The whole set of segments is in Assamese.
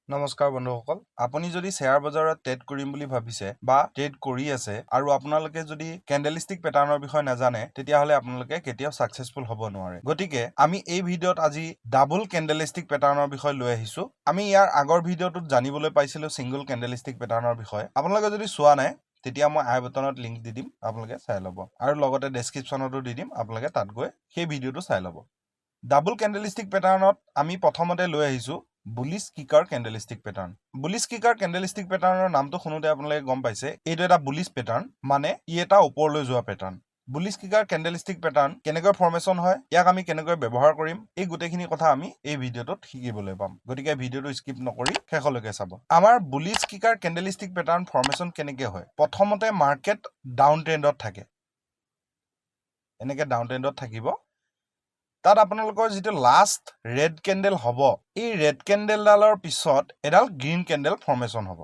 নমস্কাৰ বন্ধুসকল আপুনি যদি শ্বেয়াৰ বজাৰত ট্ৰেড কৰিম বুলি ভাবিছে বা ট্ৰেড কৰি আছে আৰু আপোনালোকে যদি ক্যান্ডেলষ্টিক প্যাটাৰ্নৰ বিষয়ে নাজানে তেতিয়াহলে আপোনালোকে কেতিয়াও সাকসেসফুল হ'ব নোৱাৰে গতিকে আমি এই ভিডিঅ'ত আজি ডাবল ক্যান্ডেলষ্টিক প্যাটাৰ্নৰ বিষয়ে লৈ আহিছো আমি ইয়াৰ আগৰ ভিডিঅ'টোত জানিবলৈ পাইছিলো সিঙ্গল ক্যান্ডেলষ্টিক প্যাটাৰ্নৰ বিষয়ে আপোনালোকে যদি চোৱা নাই তেতিয়া মই আই বটনত লিংক দি দিম আপোনালোকে চাই ল'ব আৰু লগতে ডেসক্ৰিপচনতো দি দিম আপোনালোকে তাত গৈ সেই ভিডিঅ'টো চাই ল'ব ডাবল ক্যান্ডেলষ্টিক প্যাটাৰ্নত আমি প্ৰথমতে লৈ আহিছো বুলিশ কিকাৰ ক্যান্ডেলষ্টিক প্যাটাৰ্ন বুলিশ কিকাৰ ক্যান্ডেলষ্টিক প্যাটাৰ্নৰ নামটো শুনোতে আপোনালোকে গম পাইছে এইটো এটা বুলিশ প্যাটাৰ্ন মানে ই এটা ওপৰলৈ যোৱা প্যাটাৰ্ন বুলিশ কিকাৰ ক্যান্ডেলষ্টিক প্যাটাৰ্ন কেনেকৈ ফৰ্মেশন হয় ইয়াক আমি কেনেকৈ ব্যৱহাৰ কৰিম এই গোটেইখিনি কথা আমি এই ভিডিঅ'টোত শিকিবলৈ পাম গতিকে ভিডিঅ'টো স্কিপ নকৰি শেষলৈকে চাব আমাৰ বুলিশ কিকাৰ ক্যান্ডেলষ্টিক প্যাটাৰ্ন ফৰ্মেশন কেনেকৈ হয় প্ৰথমতে মাৰ্কেট ডাউন ট্ৰেণ্ডত থাকে এনেকৈ ডাউন ট্ৰেণ্ডত থাকিব তাত আপোনালোকৰ যেটো লাষ্ট ৰেড ক্যান্ডেল হ'ব এই ৰেড ক্যান্ডেলডালৰ পিছত এডাল গ্ৰীন ক্যান্ডেল ফৰ্মেশন হ'ব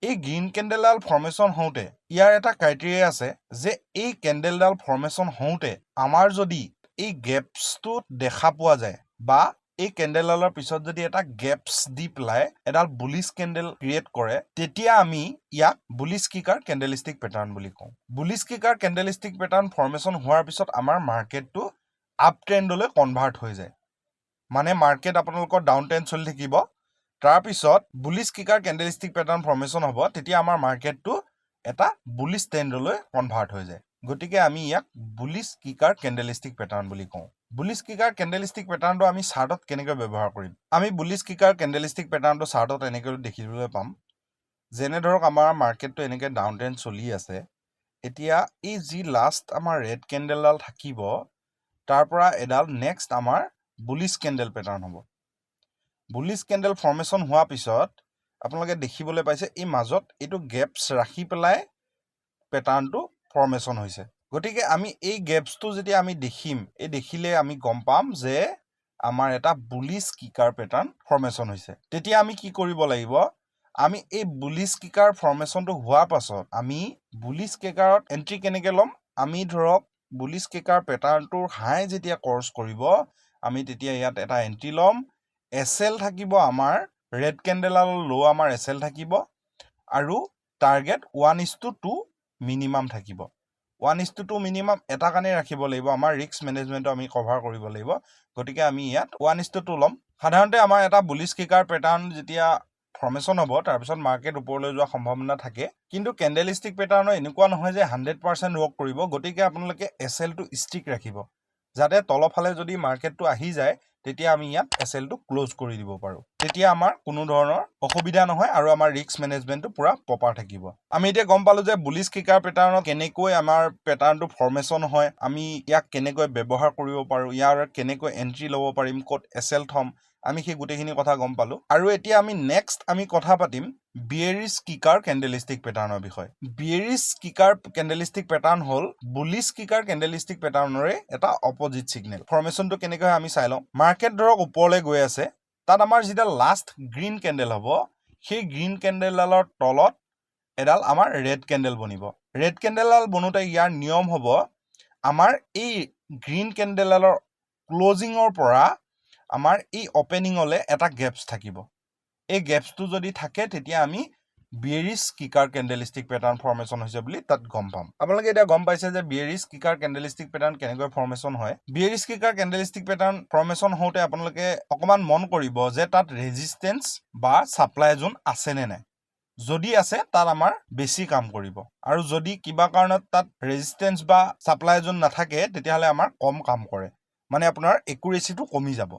এই গ্ৰীন ক্যান্ডেলডাল ফৰ্মেশন হওঁতে ইয়াৰ এটা ক্ৰাইটেৰিয়া আছে যে এই ক্যান্ডেলডাল ফৰ্মেশন হওঁতে আমাৰ যদি এই গেপছটো দেখা পোৱা যায় বা এই ক্যান্ডেলডালৰ পিছত যদি এটা গেপছ দি প্লাই এডাল বুলিশ ক্যান্ডেল ক্ৰিয়েট কৰে তেতিয়া আমি ইয়াক বুলিশ কিকাৰ ক্যান্ডেলষ্টিক প্যাটাৰ্ন বুলি কওঁ বুলিশ কিকাৰ ক্যান্ডেলষ্টিক প্যাটাৰ্ন ফৰ্মেশন হোৱাৰ পিছত আমাৰ মাৰ্কেটটো আপ ট্ৰেণ্ডলৈ কনভাৰ্ট হৈ যায় মানে মাৰ্কেট আপোনালোকৰ ডাউন ট্ৰেণ্ড চলি থাকিব তাৰ পিছত বুলিশ কিকাৰ ক্যান্ডেলষ্টিক প্যাটাৰ্ন ফৰ্মেশন হ'ব তেতিয়া আমাৰ মাৰ্কেটটো এটা বুলিশ ট্ৰেণ্ডলৈ কনভাৰ্ট হৈ যায় গতিকে আমি ইয়াক বুলিশ কিকাৰ ক্যান্ডেলষ্টিক প্যাটাৰ্ন বুলি কওঁ বুলিশ কিকাৰ ক্যান্ডেলষ্টিক প্যাটাৰ্নটো আমি চাৰ্টত কেনেকৈ ব্যৱহাৰ কৰিম আমি বুলিশ কিকাৰ ক্যান্ডেলষ্টিক প্যাটাৰ্নটো চাৰ্টত এনেকৈ দেখিবলৈ পাম যেনে ধৰক আমাৰ মাৰ্কেটটো এনেকৈ ডাউন ট্ৰেণ্ড চলি আছে এতিয়া এই যি লাষ্ট আমাৰ ৰেড ক্যান্ডেলডাল থাকিব তাৰ পৰা এডাল নেক্সট আমাৰ বুলিশ ক্যান্ডেল প্যাটাৰ্ন হ'ব বুলিশ ক্যান্ডেল ফৰ্মেশন হোৱা পিছত আপোনালোকে দেখিবলৈ পাইছে এই মাজত এইটো গেপছ ৰাখি পেলাই প্যাটাৰ্নটো ফৰ্মেশন হৈছে গতিকে আমি এই গেপছটো যেতিয়া আমি দেখিম এই দেখিলে আমি গম পাম যে আমাৰ এটা বুলিশ কিকাৰ প্যাটাৰ্ন ফৰ্মেশন হৈছে তেতিয়া আমি কি কৰিব লাগিব আমি এই বুলিশ কিকাৰ ফৰ্মেশনটো হোৱাৰ পাছত আমি বুলিশ কিকাৰত এন্ট্ৰি কেনেকৈ ল'ম আমি ধৰক বুলিশ কিকাৰ প্যাটাৰ্নটোৰ হাই যেতিয়া ক্ৰছ কৰিব আমি তেতিয়া ইয়াত এটা এন্ট্ৰি ল'ম এসএল থাকিব আমাৰ ৰেড ক্যান্ডেল আৰু লো আমাৰ এসএল থাকিব আৰু টাৰ্গেট 1:2 মিনিমাম থাকিব 1:2 মিনিমাম এটা কাৰণে ৰাখিব লাগিব আমাৰ ৰিস্ক মেনেজমেন্ট আমি কভাৰ কৰিব লাগিব গতিকে আমি ইয়াত 1:2 ল'ম সাধাৰণতে আমাৰ এটা বুলিশ কিকাৰ প্যাটাৰ্ন যেতিয়া ফৰ্মেশন হ'ব তাৰ পিছত মাৰ্কেট ওপৰলৈ যোৱা সম্ভাৱনা থাকে কিন্তু ক্যান্ডেলষ্টিক প্যাটাৰ্নৰ এনেকুৱা নহয় যে 100% ৱৰ্ক কৰিব গতিকে আপোনালোকে এসএল টো ষ্টিক ৰাখিব যাতে তলফালে যদি মাৰ্কেটটো আহি যায় তেতিয়া আমি ইয়াত এসএল টো ক্লোজ কৰি দিব পাৰো তেতিয়া আমাৰ কোনো ধৰণৰ অসুবিধা নহয় আৰু আমাৰ ৰিস্ক মেনেজমেন্টটো পুৰা প্ৰপাৰ থাকিব আমি এতিয়া গম পালো যে বুলিশ কিকাৰ প্যাটাৰ্নত কেনেকৈ আমাৰ প্যাটাৰ্নটো ফৰ্মেশন হয় আমি ইয়াক কেনেকৈ ব্যৱহাৰ কৰিব পাৰো ইয়াৰ কেনেকৈ এন্ট্ৰি ল'ব পাৰিম ক'ত এসএল থম আমি সেই গোটেইখিনি কথা গম পালো আৰু এতিয়া আমি নেক্সট আমি কথা পাতিম বিয়েৰিশ কিকাৰ ক্যান্ডেলষ্টিক প্যাটাৰ্নৰ বিষয়ে বিয়েৰিশ কিকাৰ ক্যান্ডেলষ্টিক প্যাটাৰ্ন হ'ল বুলিশ কিকাৰ ক্যান্ডেলষ্টিক প্যাটাৰ্নৰে এটা অপজিট সিগনেল ফৰ্মেশনটো কেনেকৈ আমি চাই লওঁ মাৰ্কেট ধৰক ওপৰলৈ গৈ আছে তাত আমাৰ যেটা লাষ্ট গ্ৰীন ক্যান্ডেল হ'ব সেই গ্ৰীন ক্যান্ডেলডালৰ তলত এডাল আমাৰ ৰেড ক্যান্ডেল বনিব ৰেড ক্যান্ডেলডাল বনোতে ইয়াৰ নিয়ম হ'ব আমাৰ এই গ্ৰীন ক্যান্ডেলডালৰ ক্লোজিংৰ পৰা আমাৰ এই ওপেনিংলৈ এটা গেপছ থাকিব এই গেপছটো যদি থাকে তেতিয়া আমি বিয়েৰিশ কিকাৰ ক্যান্ডেলষ্টিক প্যাটাৰ্ন ফৰ্মেশন হৈছে বুলি তাত গম পাম আপোনালোকে এটা গম পাইছে যে বিয়েৰিশ কিকাৰ ক্যান্ডেলষ্টিক প্যাটাৰ্ন কেনেকৈ ফৰ্মেশন হয় বিয়েৰিশ কিকাৰ ক্যান্ডেলষ্টিক প্যাটাৰ্ন ফৰ্মেশন হওঁতে আপোনালোকে অকমান মন কৰিব যে তাত ৰেজিস্ট্যান্স বা সাপ্লাই জোন আছে নে নাই যদি আছে তাত আমাৰ বেছি কাম কৰিব আৰু যদি কিবা কাৰণত তাত ৰেজিস্ট্যান্স বা সাপ্লাই জোন নাথাকে তেতিয়াহলে আমাৰ কম কাম কৰে মানে আপোনাৰ একুৰেচিটো কমি যাব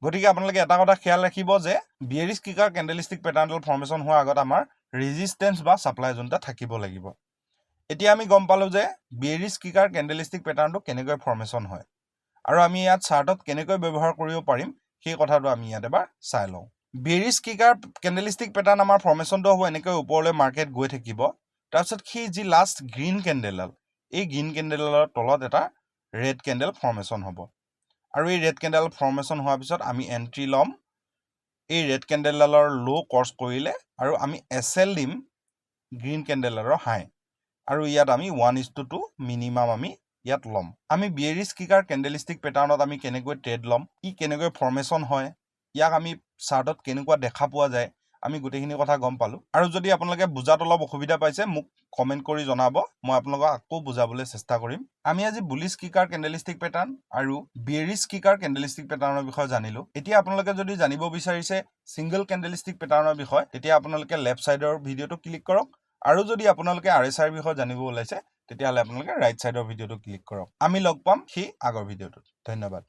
গতিকে আপোনালোকে এটা কথা খেয়াল ৰাখিব যে বিয়েৰিশ কিকাৰ ক্যান্ডেলষ্টিক প্যাটাৰ্নডাল ফৰ্মেশন হোৱাৰ আগত আমাৰ ৰেজিস্ট্যান্স বা সাপ্লাই জোনটা থাকিব লাগিব এতিয়া আমি গম পালো যে বিয়েৰিশ কিকাৰ ক্যান্ডেলষ্টিক প্যাটাৰ্নটো কেনেকৈ ফৰ্মেশন হয় আৰু আমি ইয়াত চাৰ্টত কেনেকৈ ব্যৱহাৰ কৰিব পাৰিম সেই কথাটো আমি ইয়াত এবাৰ চাই লওঁ বিয়েৰিশ কিকাৰ ক্যান্ডেলষ্টিক প্যাটাৰ্ন আমাৰ ফৰ্মেশনটো হ'ব এনেকৈ ওপৰলৈ মাৰ্কেট গৈ থাকিব তাৰপিছত কি যি লাষ্ট গ্ৰীন ক্যান্ডেলডাল এই গ্ৰীন ক্যান্ডেলৰ তলত এটা ৰেড ক্যান্ডেল ফৰ্মেশন হ'ব আৰু এই ৰেড ক্যান্ডেল ফৰ্মেশন হোৱাৰ পিছত আমি এন্ট্ৰি ল'ম এই ৰেড ক্যান্ডেলডালৰ লো ক্ৰছ কৰিলে আৰু আমি এসএল দিম গ্ৰীন ক্যান্ডেলডালৰ হাই আৰু ইয়াত আমি 1:2 মিনিমাম আমি ইয়াত ল'ম আমি বিয়েৰিশ কিকাৰ ক্যান্ডেলষ্টিক প্যাটাৰ্নত আমি কেনেকৈ ট্ৰেড ল'ম ই কেনেকৈ ফৰ্মেশন হয় ইয়াক আমি চাৰ্টত কেনেকুৱা দেখা পোৱা যায় আমি গোটেইখিনি কথা গম পালো আৰু যদি আপোনালোকে বুজাত অলপ অসুবিধা পাইছে মোক কমেন্ট কৰি জনাব মই আপোনালোকক আকৌ বুজাবলৈ চেষ্টা কৰিম আমি আজি বুলিশ কিকাৰ কেণ্ডেলষ্টিক পেটাৰ্ণ আৰু বেৰিছ কিকাৰ কেণ্ডেলষ্টিক পেটাৰ্ণৰ বিষয়ে জানিলো এতিয়া আপোনালোকে যদি জানিব বিচাৰিছে সিংগল কেণ্ডেলষ্টিক পেটাৰ্ণৰ বিষয়ে তেতিয়া আপোনালোকে লেফট সাইডৰ ভিডিওটো ক্লিক কৰক আৰু যদি আপোনালোকে RSI বিষয়ে জানিব ওলাইছে তেতিয়াহলে আপোনালোকে ৰাইট সাইডৰ ভিডিওটো ক্লিক কৰক আমি লগ পাম সেই আগৰ ভিডিওটোত ধন্যবাদ